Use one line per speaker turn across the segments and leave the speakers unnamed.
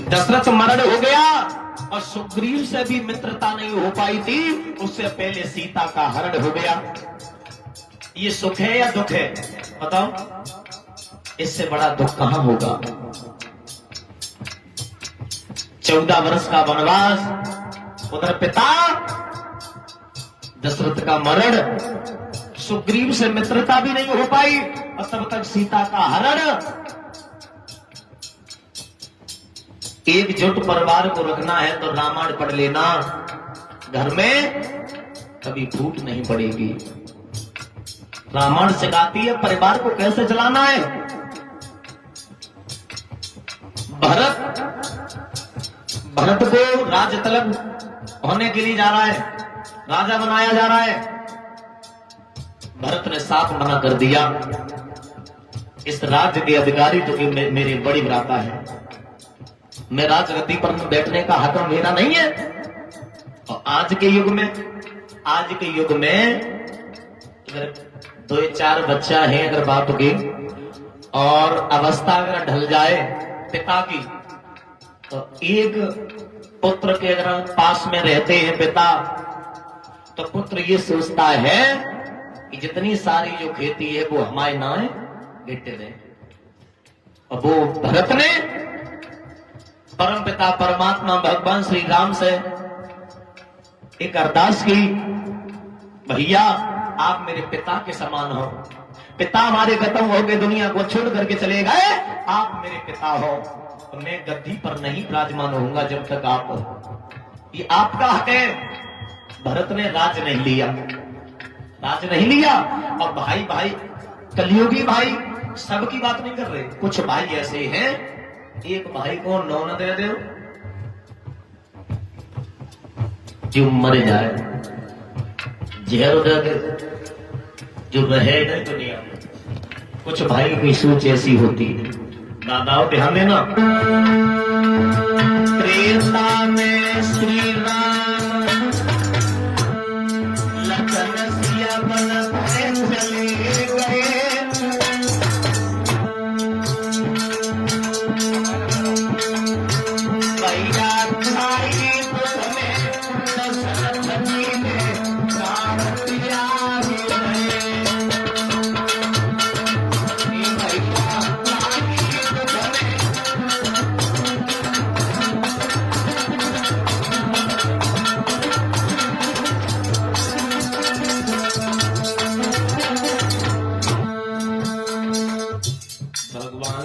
दशरथ मरण हो गया और सुग्रीव से भी मित्रता नहीं हो पाई थी, उससे पहले सीता का हरण हो गया। ये सुख है या दुख है बताओ? इससे बड़ा दुख कहां होगा? 14 वर्ष का वनवास, उधर पिता दशरथ का मरण, सुग्रीव से मित्रता भी नहीं हो पाई और तब तक सीता का हरण। एकजुट परिवार को रखना है तो रामायण पढ़ लेना, घर में कभी फूट नहीं पड़ेगी। रामायण सिखाती है परिवार को कैसे चलाना है। भरत को राज तलब होने के लिए जा रहा है, राजा बनाया जा रहा है। भरत ने साफ मना कर दिया, इस राज्य के अधिकारी तो मेरे बड़ी भ्राता है, मैं राजगद्दी पर बैठने का हक मेरा नहीं है। और आज के युग में अगर 2-4 बच्चा है अगर बाप की और अवस्था अगर ढल जाए पिता की, तो एक पुत्र के अगर पास में रहते हैं पिता, तो पुत्र ये सोचता है कि जितनी सारी जो खेती है वो हमारे ना है, बेटे दे। और वो भरत ने परम पिता परमात्मा भगवान श्री राम से एक अरदास की, भैया आप मेरे पिता के समान हो, पिता हमारे खत्म हो गए, दुनिया को छोड़ करके चले गए, आप मेरे पिता हो, तो मैं गद्दी पर नहीं विराजमान होऊंगा जब तक आप हो। ये आपका हक है। भरत ने राज नहीं लिया। और भाई कलियुगी भाई सबकी बात नहीं कर रहे, कुछ भाई ऐसे हैं, एक भाई को नौन दे दो जो मर जाए, जहर दे दे जो रहे नहीं दुनिया में। कुछ भाई की सोच ऐसी होती है। दादाओं ध्यान देना, त्रेता में श्री राम लखन सिया बन चले गए,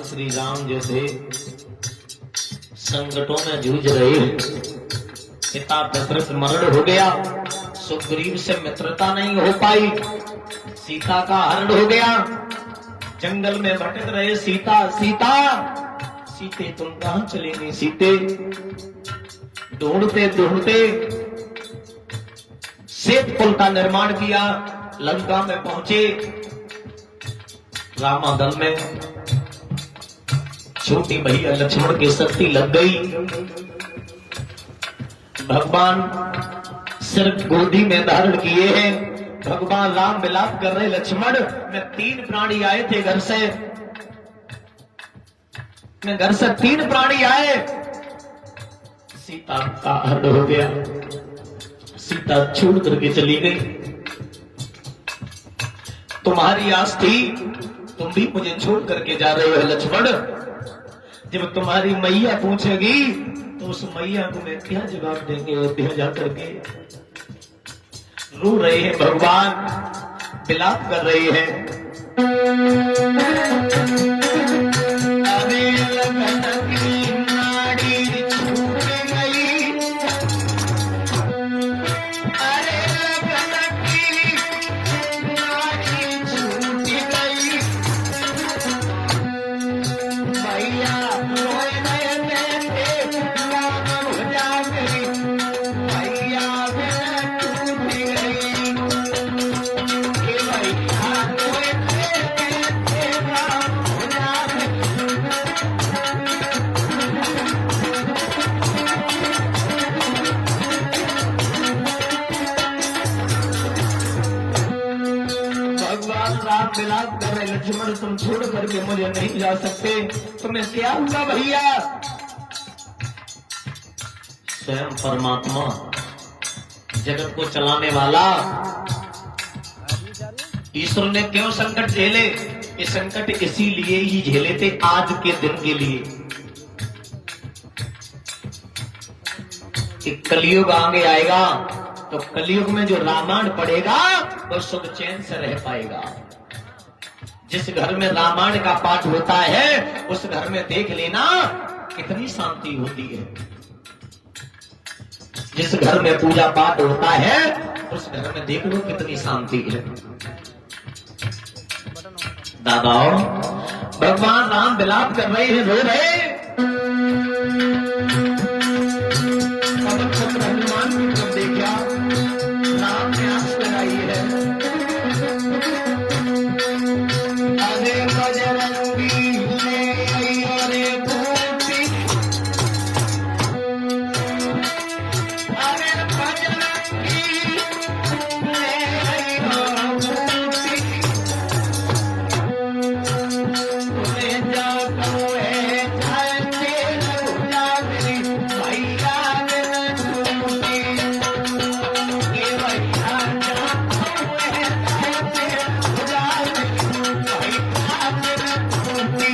श्री राम जैसे संकटों में जूझ रहे हैं। पिता दशरथ मरण हो गया, सुग्रीव से मित्रता नहीं हो पाई, सीता का हरण हो गया, जंगल में भटक रहे सीता सीते तुम कहां चलेंगे सीते, ढूंढते श्वेत पुल का निर्माण किया, लंका में पहुंचे, रामादल में छोटी भैया लक्ष्मण की शक्ति लग गई, भगवान सिर्फ गोदी में धारण किए हैं, भगवान राम विलाप कर रहे, लक्ष्मण में 3 प्राणी आए थे घर से 3 प्राणी आए, सीता का हरण हो गया, सीता छोड़ करके चली गई। तुम्हारी आस थी, तुम भी मुझे छोड़ करके जा रहे हो लक्ष्मण, जब तुम्हारी मैया पूछेगी तो उस मैया को मैं क्या जवाब देंगे? अयोध्या जाकर के रो रहे हैं भगवान, विलाप कर रहे हैं। अरे लगन की नाड़ी छूट गई, अरे लगन की नाड़ी छूट गई, भैया विलाप कर रहे, लक्ष्मण तुम छोड़ करके मुझे नहीं जा सकते, तुम्हें क्या हुआ भैया? स्वयं परमात्मा जगत को चलाने वाला ईश्वर ने क्यों संकट झेले? ये संकट इसीलिए ही झेले थे आज के दिन के लिए कि कलयुग आगे आएगा तो कलयुग में जो रामायण पढ़ेगा वो सुख चैन से रह पाएगा। जिस घर में रामायण का पाठ होता है उस घर में देख लेना कितनी शांति होती है। जिस घर में पूजा पाठ होता है उस घर में देख लो कितनी शांति है। दादाओ, भगवान राम विलाप कर रहे हैं, रो रहे हैं। पवन पुत्र हनुमान की तरफ देखा, राम ने आस लगाई है। अरे बजरंगी ले आई अरे भूति, अरे बजरंगी ले आई भूति, तुम्हें जाको है जाएंगे रघुनाथी, भैया ने भूति, ये भैया जाको है जाएंगे रघुनाथी, भैया ने भूति।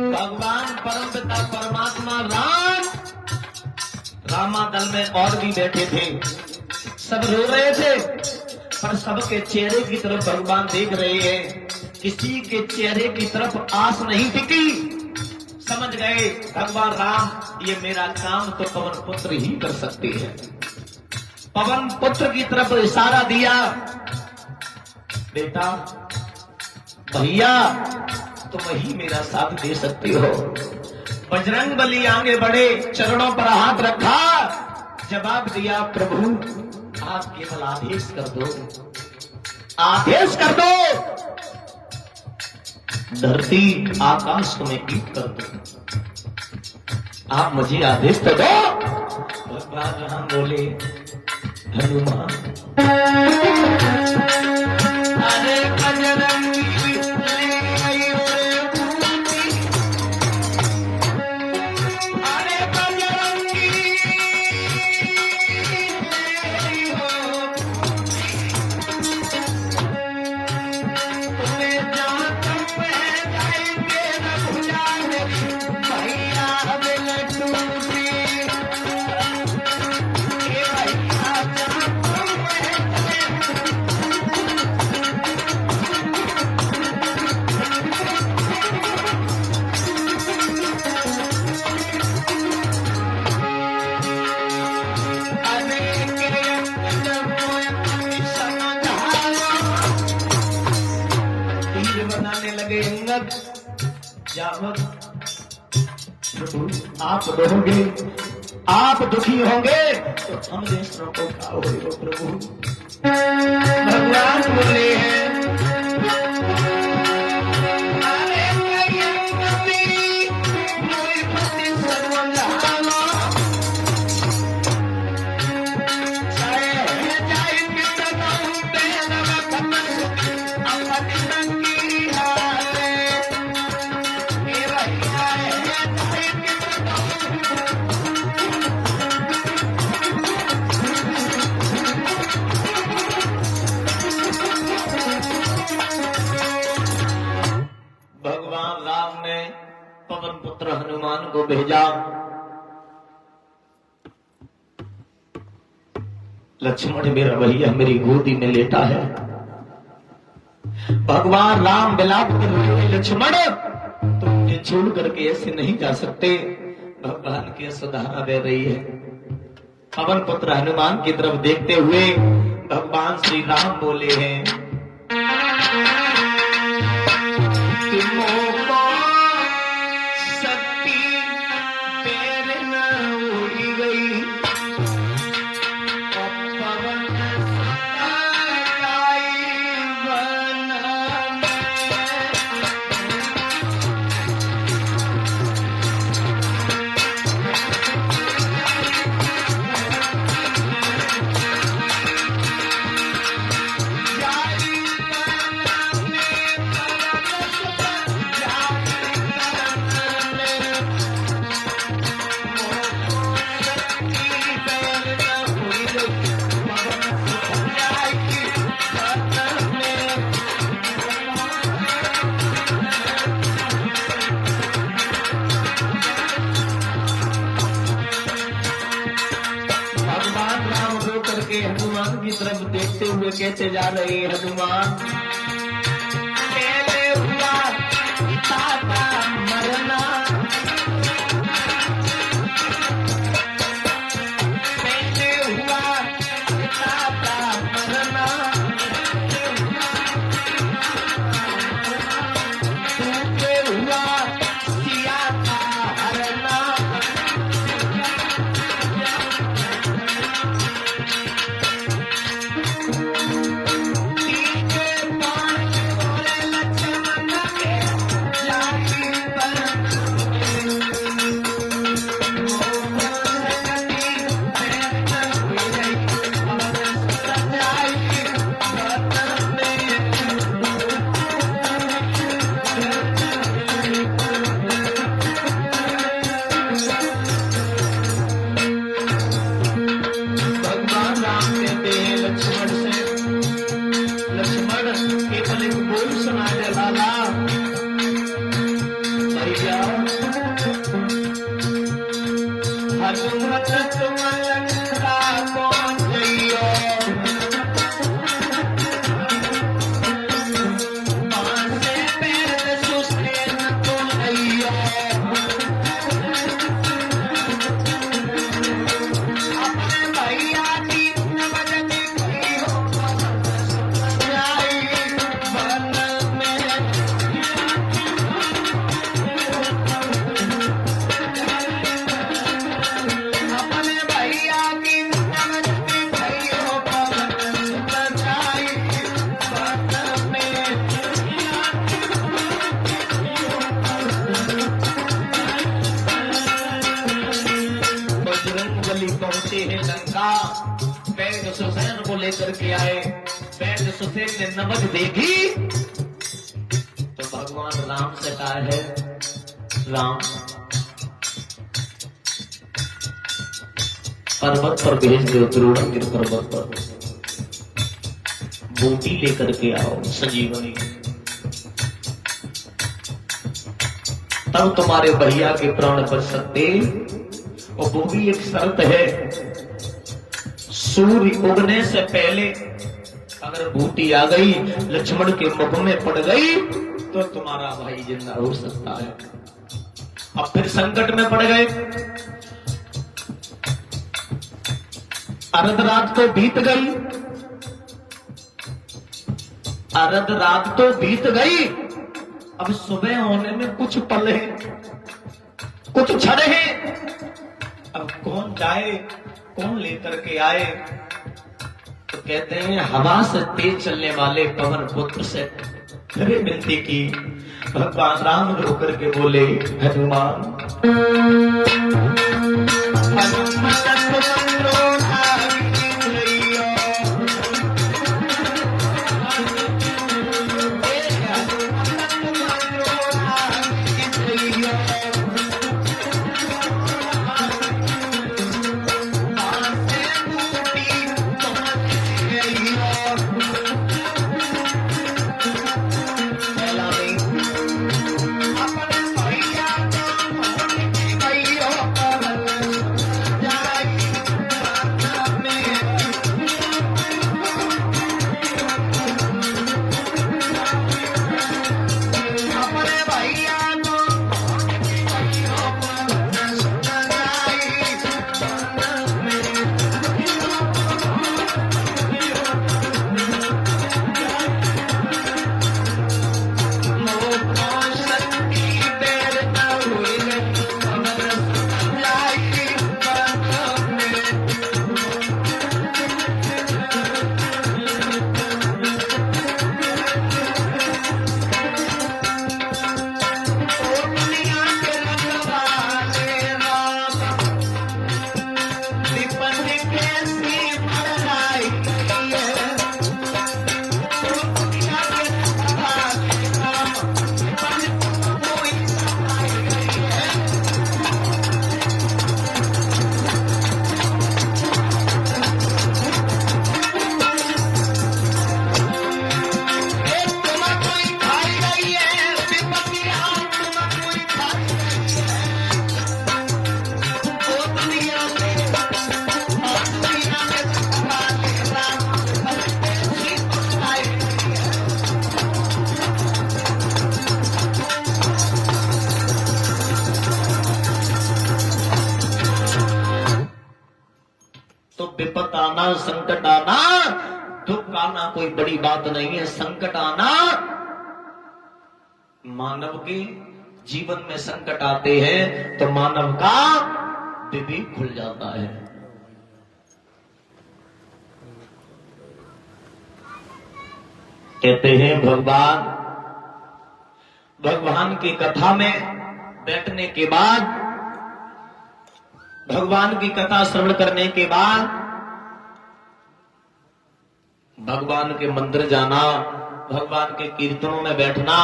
भगवान परमपिता परमात्मा राम रामा दल में और भी बैठे थे, सब रो रहे थे पर सबके चेहरे की तरफ भगवान देख रहे हैं। किसी के चेहरे की तरफ आस नहीं टिकी। समझ गए भगवान राम ये मेरा काम तो पवन पुत्र ही कर सकते हैं। पवन पुत्र की तरफ इशारा दिया, बेटा भैया तुम ही मेरा साथ दे सकती हो। बजरंग बली आगे बढ़े, चरणों पर हाथ रखा, जवाब दिया प्रभु आप केवल आदेश कर दो, आदेश कर दो, धरती आकाश में ईट कर दो, आप मुझे आदेश तो दो। भगवान राम बोले हनुमान अरे बजरंगी ले आई रे भूति, अरे बजरंगी ले आई हो भूति, तुम्हें जाकर में जाएंगे रघुनाथी, भैया मिल टूटी, ये भैया जाकर में बनाने लगे अंगद। जावत प्रभु आप रोगे, आप दुखी होंगे तो हम देशों को क्या होगा प्रभु। भगवान बोले हैं अरे अंगदी मोहि पति सर्वंगालो, चाहे जाएंगे तनहु बेनव कमल, अपनी नंगी हाले, ये भैया है जाएंगे तनहु। भगवान राम ने पवन पुत्र हनुमान को भेजा। लक्ष्मण मेरा भैया मेरी गोदी में लेटा है। भगवान राम विलाप कर रहे हैं, लक्ष्मण तुम मुझे छोड़ करके ऐसे नहीं जा सकते। भगवान की सुधारा बह रही है। पवन पुत्र हनुमान की तरफ देखते हुए भगवान श्री राम बोले हैं कि मोको शक्ति पैर न उड़ी गई, और पवन सताई वन में। करके हनुमान की तरफ देखते हुए कहते जा रहे हैं, हनुमान पहले हुआ पिता का मरना, पहले हुआ पिता का मरना, दूसरे हुआ सिया का हरना, पहुंचे हैं लंका। बैग सुसैन को लेकर के आए। बैग सुसैन ने नमक देखी तो भगवान राम से कहा है, राम पर्वत पर भेज दो, द्रोणागिर पर्वत पर बूटी लेकर के आओ संजीवनी, तब तुम्हारे भैया के प्राण बच सकते। और वो भी एक शर्त है, सूर्य उगने से पहले अगर बूटी आ गई, लक्ष्मण के मुख में पड़ गई तो तुम्हारा भाई जिंदा हो सकता है। अब फिर संकट में पड़ गए। अर्ध रात तो बीत गई, अर्ध रात तो बीत गई, अब सुबह होने में कुछ पल है, कुछ क्षण है। अब कौन जाए, कौन लेकर के आए? तो कहते हैं हवा से तेज चलने वाले पवन पुत्र से फिर विनती की। भगवान राम होकर के बोले, हनुमान विपत आना, संकट आना, दुख आना कोई बड़ी बात नहीं है। संकट आना, मानव के जीवन में संकट आते हैं तो मानव का विवेक खुल जाता है। कहते हैं भगवान की कथा में बैठने के बाद, भगवान की कथा श्रवण करने के बाद भगवान के मंदिर जाना, भगवान के कीर्तनों में बैठना,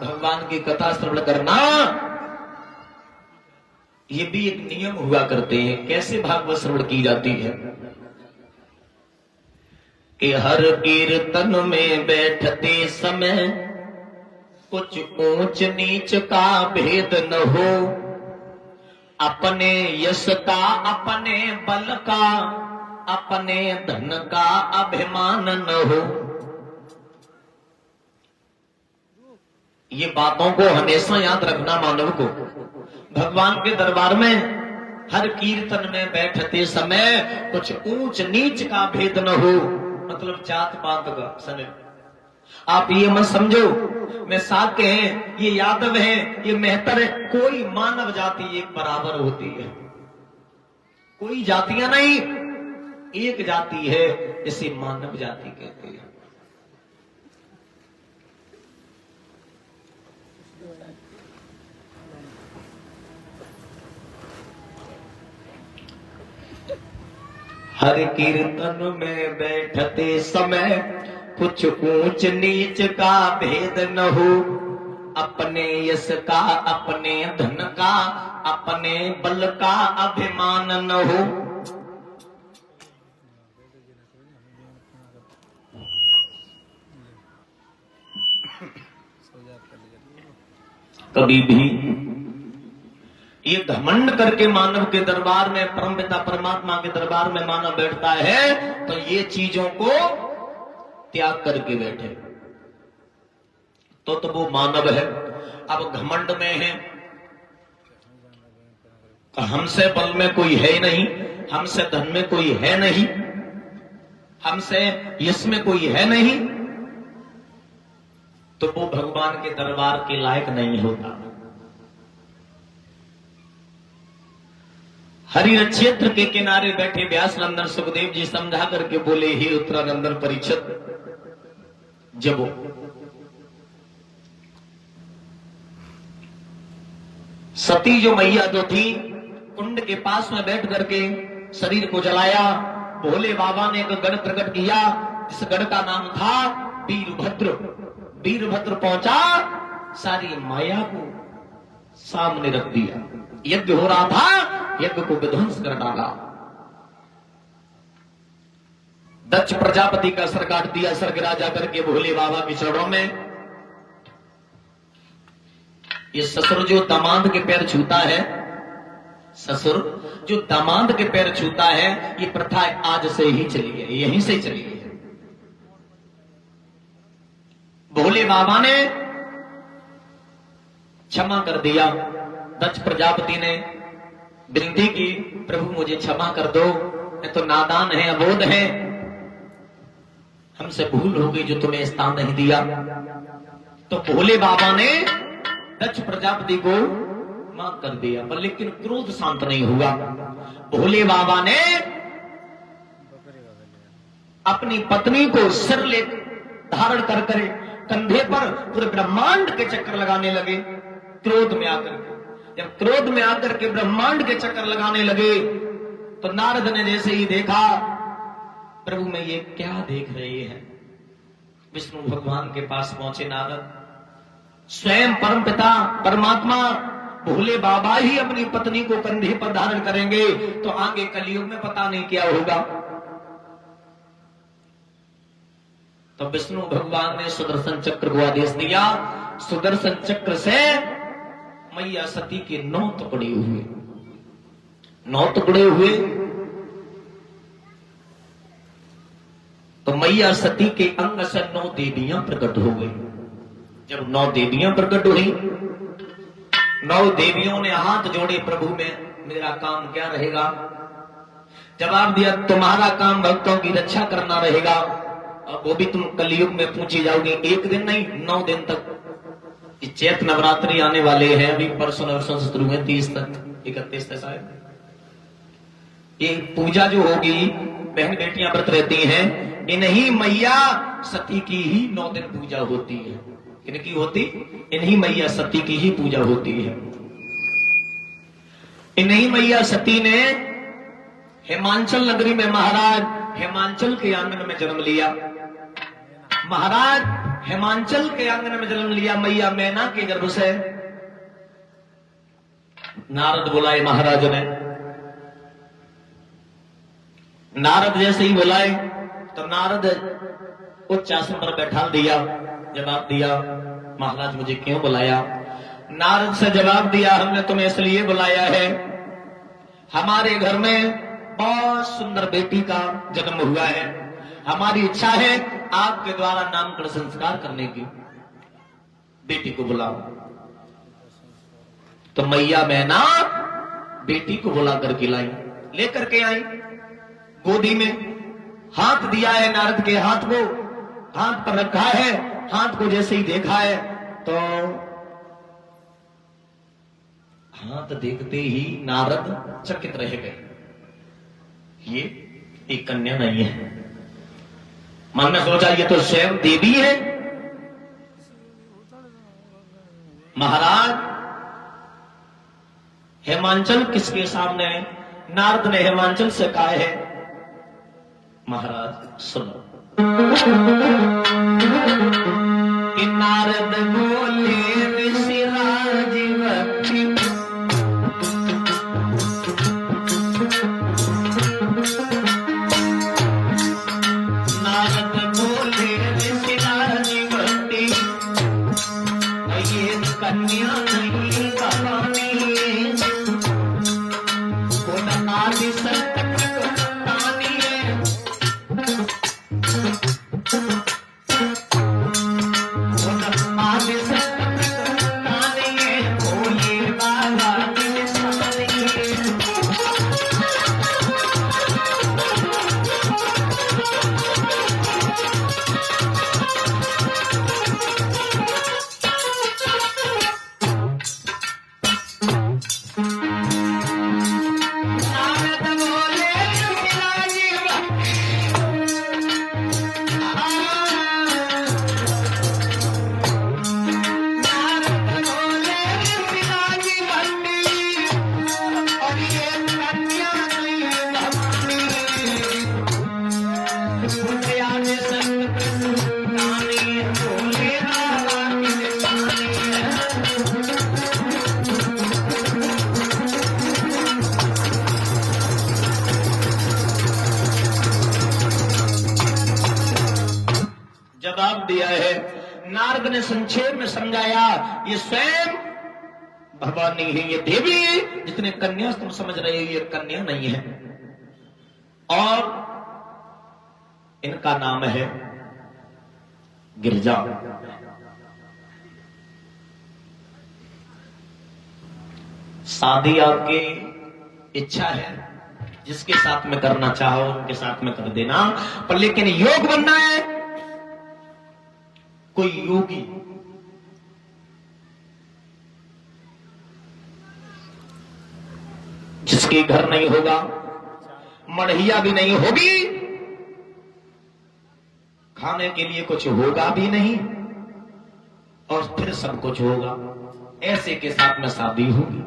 भगवान की कथा श्रवण करना, ये भी एक नियम हुआ करते हैं। कैसे भागवत श्रवण की जाती है कि हर कीर्तन में बैठते समय कुछ ऊंच नीच का भेद न हो, अपने यश का, अपने बल का, अपने धन का अभिमान न हो। ये बातों को हमेशा याद रखना मानव को। भगवान के दरबार में हर कीर्तन में बैठते समय कुछ ऊंच नीच का भेद न हो, मतलब जात पात का समय। आप ये मत समझो मैं साक्य है, ये यादव है, ये मेहतर है, कोई मानव जाति एक बराबर होती है। कोई जातियां नहीं, एक जाति है, इसे मानव जाति कहते हैं। हर कीर्तन में बैठते समय कुछ ऊंच नीच का भेद न हो, अपने यश का, अपने धन का, अपने बल का अभिमान न हो। कभी भी ये घमंड करके मानव के दरबार में, परमपिता परमात्मा के दरबार में मानव बैठता है तो ये चीजों को त्याग करके बैठे तो वो मानव है। अब घमंड में है, हमसे बल में कोई है नहीं, हमसे धन में कोई है नहीं, हमसे यश में कोई है नहीं, तो वो भगवान के दरबार के लायक नहीं होता। हरिहर क्षेत्र के किनारे बैठे व्यास नंदन सुखदेव जी समझा करके बोले, हे उत्तरानंदन परीक्षित, जब सती जो मैया जो थी कुंड के पास में बैठ करके शरीर को जलाया, भोले बाबा ने एक गढ़ प्रकट किया, जिस गढ़ का नाम था वीरभद्र। वीरभद्र पहुंचा, सारी माया को सामने रख दिया। यज्ञ हो रहा था, यज्ञ को विध्वंस कर डाला। दक्ष प्रजापति का सर काट दिया, सर गिरा जाकर के भोले बाबा के चरणों में। ये ससुर जो दामाद के पैर छूता है, ससुर जो दामाद के पैर छूता है, ये प्रथा आज से ही चली है, यहीं से चली है। भोले बाबा ने क्षमा कर दिया। दक्ष प्रजापति ने विनती की, प्रभु मुझे क्षमा कर दो, मैं तो नादान है, अबोध है, हमसे भूल हो गई जो तुम्हें स्थान नहीं दिया। तो भोले बाबा ने दक्ष प्रजापति को माफ कर दिया, पर लेकिन क्रोध शांत नहीं हुआ। भोले बाबा ने अपनी पत्नी को सिर ले धारण कर करे कंधे पर पूरे ब्रह्मांड के चक्कर लगाने लगे, क्रोध में आकर के। जब क्रोध में आकर के ब्रह्मांड के चक्कर लगाने लगे तो नारद ने जैसे ही देखा, प्रभु में ये क्या देख रहे हैं। विष्णु भगवान के पास पहुंचे नारद, स्वयं परमपिता परमात्मा भोले बाबा ही अपनी पत्नी को कंधे पर धारण करेंगे तो आगे कलयुग में पता नहीं क्या होगा। तो विष्णु भगवान ने सुदर्शन चक्र को आदेश दिया, सुदर्शन चक्र से मैया सती के 9 टुकड़े हुए, 9 टुकड़े हुए। तो मैया सती के अंग से 9 देवियां प्रकट हो गई। जब 9 देवियां प्रकट हुई, 9 देवियों ने हाथ जोड़े, प्रभु में मेरा काम क्या रहेगा। जवाब दिया तुम्हारा काम भक्तों की रक्षा करना रहेगा, और वो भी तुम कलयुग में पूछी जाओगी। एक दिन नहीं, 9 दिन तक। चैत नवरात्रि आने वाले हैं, अभी परसों नवसों से शुरू है, 30 तक, 31 तक शायद। ये पूजा जो होगी, बहन बेटियां व्रत रहती हैं, इन्हीं मैया सती की ही 9 दिन पूजा होती है। इनकी होती, इन्हीं मैया सती की ही पूजा होती है। इन्हीं मैया सती ने हिमांचल नगरी में, महाराज हिमांचल के आंगन में जन्म लिया। महाराज हिमांचल के आंगन में जन्म लिया, मैया मैना के गर्भ से। नारद बुलाए महाराज ने, नारद जैसे ही बुलाए तो नारद उच्च आसन पर बैठा दिया। जवाब दिया, महाराज मुझे क्यों बुलाया? नारद से जवाब दिया, हमने तुम्हें इसलिए बुलाया है, हमारे घर में बहुत सुंदर बेटी का जन्म हुआ है। हमारी इच्छा है आपके द्वारा नामकरण संस्कार करने की, बेटी को बुलाओ। तो मैया मैना बेटी को बुला करके लाई, लेकर के आई। गोदी में हाथ दिया है नारद के हाथ को, हाथ पर रखा है। हाथ को जैसे ही देखा है तो हाथ देखते ही नारद चकित रह गए। ये एक कन्या नहीं है। मन में सोचा ये तो स्वयं देवी है। महाराज हिमांचल किसके सामने? नारद ने हिमांचल से कहा है, महाराज सुनो। कि नारद बोले ऋषि राजवती, नारद बोले ऋषि राजवती, ये कन्या नहीं कहानी, कौन आदि संकट कहानी है। जवाब दिया है। नारद ने संक्षेप में समझाया, ये स्वयं भवानी है, ये देवी है। जितने कन्या तुम समझ रहे हो, ये कन्या नहीं है। और इनका नाम है गिरजा। शादी आपकी इच्छा है, जिसके साथ में करना चाहो उनके साथ में कर देना, पर लेकिन योग बनना है। कोई योगी जिसके घर नहीं होगा, मढ़िया भी नहीं होगी, खाने के लिए कुछ होगा भी नहीं, और फिर सब कुछ होगा, ऐसे के साथ में शादी होगी।